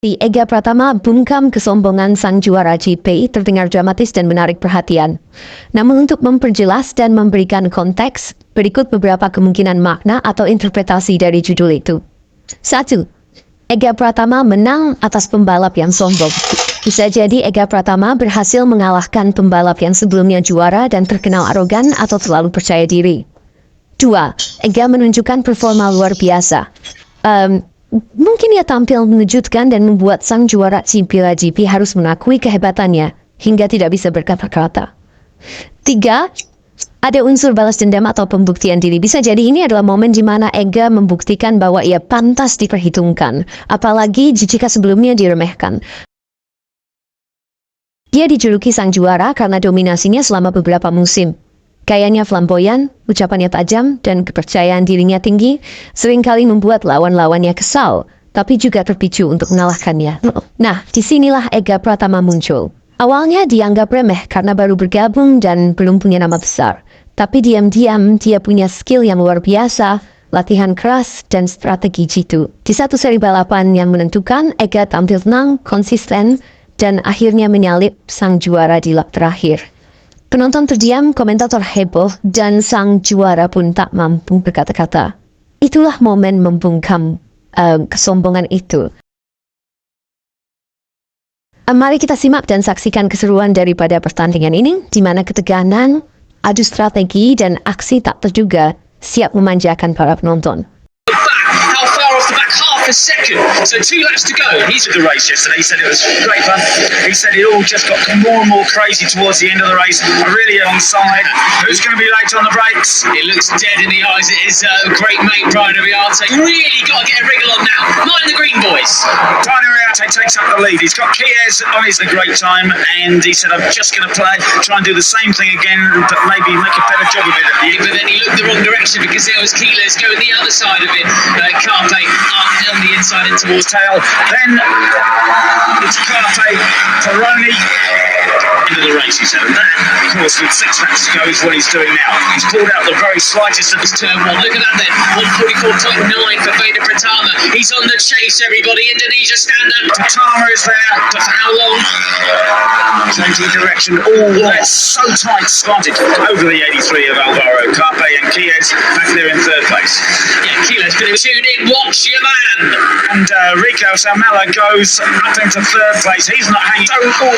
Di Ega Pratama, bungkam kesombongan sang juara GP terdengar dramatis dan menarik perhatian. Namun untuk memperjelas dan memberikan konteks, berikut beberapa kemungkinan makna atau interpretasi dari judul itu. 1. Ega Pratama menang atas pembalap yang sombong. Bisa jadi Ega Pratama berhasil mengalahkan pembalap yang sebelumnya juara dan terkenal arogan atau terlalu percaya diri. 2. Ega menunjukkan performa luar biasa. Mungkin ia tampil mengejutkan dan membuat sang juara GP harus mengakui kehebatannya hingga tidak bisa berkata-kata. 3. Ada unsur balas dendam atau pembuktian diri. Bisa jadi ini adalah momen di mana Ega membuktikan bahwa ia pantas diperhitungkan, apalagi jika sebelumnya diremehkan. Dia dijuluki sang juara karena dominasinya selama beberapa musim. Gayanya flamboyan, ucapannya tajam, dan kepercayaan dirinya tinggi seringkali membuat lawan-lawannya kesal, tapi juga terpicu untuk mengalahkannya. Nah, disinilah Ega Pratama muncul. Awalnya dianggap remeh karena baru bergabung dan belum punya nama besar. Tapi diam-diam dia punya skill yang luar biasa, latihan keras, dan strategi jitu. Di satu seri balapan yang menentukan, Ega tampil tenang, konsisten, dan akhirnya menyalip sang juara di lap terakhir. Penonton terdiam, komentator heboh, dan sang juara pun tak mampu berkata-kata. Itulah momen membungkam kesombongan itu. Mari kita simak dan saksikan keseruan daripada pertandingan ini, di mana ketegangan, adu strategi, dan aksi tak terduga siap memanjakan para penonton. A second, so 2 laps to go. He's at the race yesterday. He said it was great fun. He said it all just got more and more crazy towards the end of the race. Really onside. Who's going to be late on the brakes? It looks dead in the eyes. It is great mate Brian Ariarte. Really got to get a wriggle on now. Mind the green boys. Brian Ariarte takes up the lead. He's got Kies on his great time, and he said, "I'm just going to try and do the same thing again, but maybe make a better job of it at the end." But then he looked the wrong direction because there was Kies going the other side of it. Carpe on the inside and towards tail. Then it's Carpe, Peroni into the race, he said. And that, of course, with 6 laps to go is what he's doing now. He's pulled out the very slightest of his turn 1. Look at that then. 144.9 for Veda Pratama. He's on the chase, everybody. Indonesia stand up. Pratama is there. But for how long? Changing direction. Oh, that's so tight. Spotted over the 83 of Alvaro. Carpe and Kies back there in 3rd place. Yeah, Kies going to tune in. Watch your man. And Rico Samela goes up into 3rd place. He's not hanging.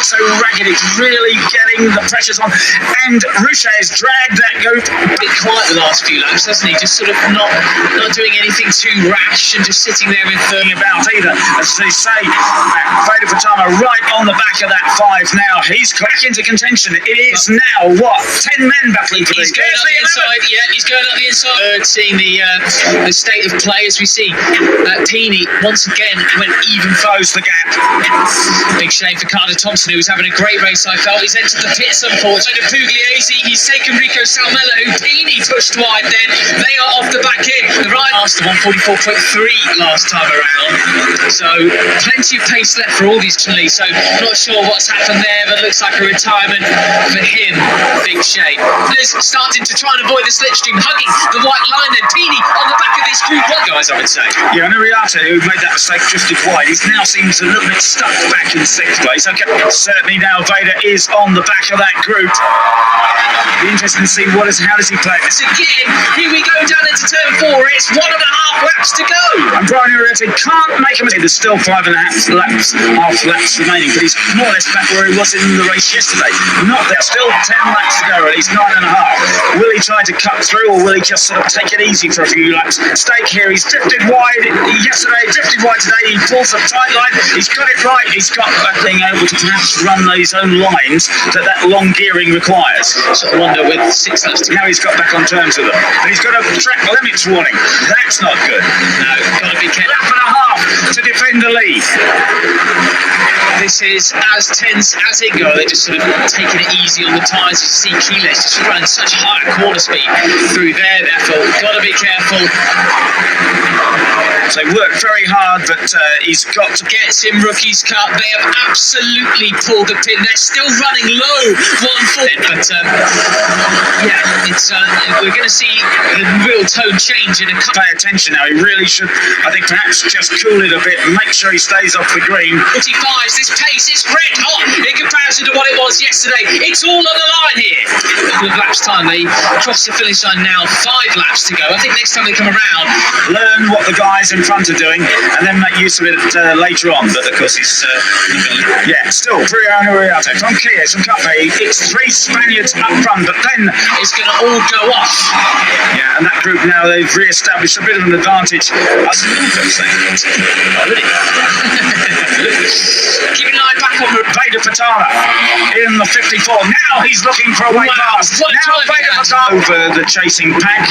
So ragged. It's really getting the pressures on. And Ruche has dragged that group. A bit quiet the last few laps, hasn't he? Just sort of not doing anything too rash and just sitting there and thinking about either. As they say, Veda Pratama right on the back of that 5 now. He's back into contention. It is now, what, 10 men battling for these. He's going up the inside. Yeah, he's going up the inside. Seeing the state of play as we see. Pini once again went even close the gap. Big shame for Carter Thompson, who was having a great race, I felt. He's entered the pits, unfortunately. Pugliese, he's taken Rico Salmella, who Pini pushed wide then. They are off the back end. The right last 144.3 last time around. So plenty of pace left for all these Chile. So not sure what's happened there, but looks like a retirement for him. Big shame. Liz starting to try and avoid the slipstream, hugging the white line then. Pini on the back of this group 1, guys, I would say. Yeah, and Ariarte, who made that mistake, drifted wide. He now seems a little bit stuck back in 6th place. Okay, certainly now Veda is on the back of that group. Be interesting to see how does he play this again. Here we go down into turn 4. It's 1.5 laps to go. And Brian Ariarte can't make a mistake. There's still 5.5 laps remaining, but he's more or less back where he was in the race yesterday. Not there. Still 10 laps to go, and he's 9.5. Will he try to cut through, or will he just sort of take it easy for a few laps? Stake here. He's drifted wide yesterday, drifted wide today. He pulls a tight line. He's got it right. He's got being able to perhaps run his own lines that long gearing requires. So I wonder with 6 laps to go. Now he's got back on terms with them. But he's got a track limits warning. That's not good. No, got to be careful. Lap and a half to defend the lead. This is as tense as it goes. They're just sort of taking it easy on the tyres. You see Kiles just running such high corner speed through there, therefore. Got to be careful. So they work very hard, but he's got to get him Rookies Cup. They have absolutely pulled the pin. They're still running low, 1 foot. But yeah, it's we're going to see the real little tone change in a pay attention now. He really should, I think, perhaps just cool it a bit and make sure he stays off the green. 45s, this pace is red hot in comparison to what it was yesterday. It's all on the line here. A couple of laps time, they cross the finish line now. 5 laps to go. I think next time they come around, learn what the guys in front are doing and then make use of it later on. But of course, it's still Briano Riate from Kies and Cafe. It's 3 Spaniards up front, but then it's going to all go off. Yeah, and that group now, they've re-established a bit of an advantage. Keeping an eye back on Veda Pratama in the 54. Now he's looking for a way past. Now Veda Pratama over the chasing pack.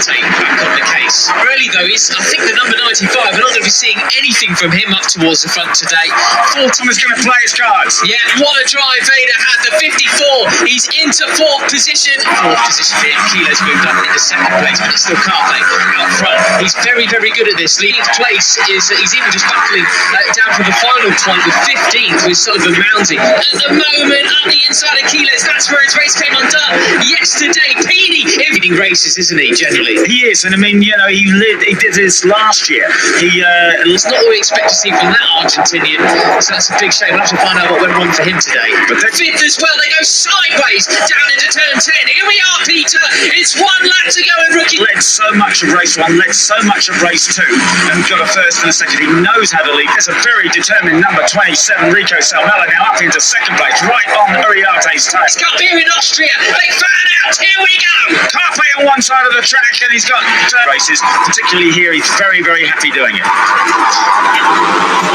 Back on the case. Really though, I think the number 95, we're not going to be seeing anything from him up towards the front today. Pratama's going to play his cards. Yeah, what a drive Veda had, the 54. He's into 4th position. 4th position for him. Kilo's moved up into 2nd place, but it's still Carpe out front. He's very, very good at this. Leading place is he's even just battling down for the final point with 15th with Sullivan Mounty. At the moment, up the inside of Kilos, that's where his race came undone yesterday. Peony leading races, isn't he, generally? He is, and I mean, you know, he did this last year. It's not what we expect to see from that Argentinian, so that's a big shame. We'll have to find out what went wrong for him today. But they're 5th as well, they go sideways down into turn 10. Here we are, Peter. It's 1 lap to go in rookie. Led so much of race 1, led so much of race 2, and got a first and a second. He knows how to lead. There's a very determined number 27, Rico Salmela, now up into 2nd place, right on Uriarte's time. It's got here in Austria. They fan out. Here we go. Carpe on one side of the track, and he's got races, particularly here. He's very, very happy doing it.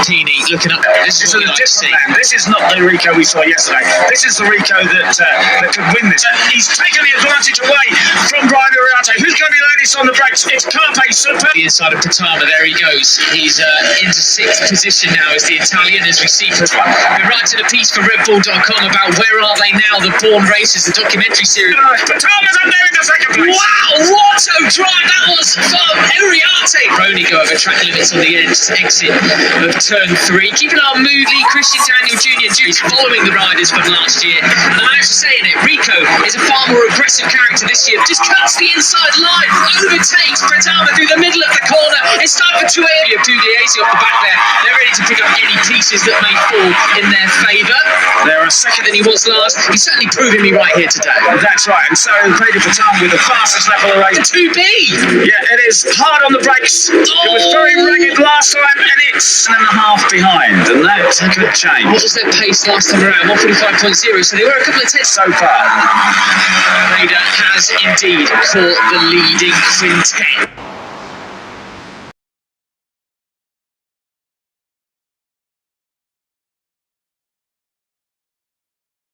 Teeny looking up. This is a different man. This is not the Rico we saw yesterday. This is the Rico that could win this. He's taken the advantage away from Brian Uriarte. Who's going to be latest on the brakes? It's Carpe Super. The inside of Pratama, there he goes. He's into 6th position now as the Italian, as we see. We're writing a piece for RedBull.com about where are they now, the Born Races, the documentary series. Pratama's up there in the 2nd place. Wow, what a drive that was from Uriarte. Roni go over track limits on the exit of turn 3. Keeping our moodly Christian Daniel Jr. He's following the riders from last year. And I'm actually saying it, Rico is a far more aggressive character this year. Just cuts the inside line, overtakes Pratama through the middle of the corner. It's time for Tuelia Pugliese off the back there. They're ready to pick up any pieces that may fall in their favour. They're a second than he was last. He's certainly proving me right here today. That's right, and so Veda Pratama with the fastest lap of the race. 2B! Yeah, it is hard on the brakes. It was very ragged last time, and it's 1.5 behind, and that's a good change. What was their pace last time around? 1:45.0, so they were a couple of tenths so far. Veda has indeed caught the leading quintet.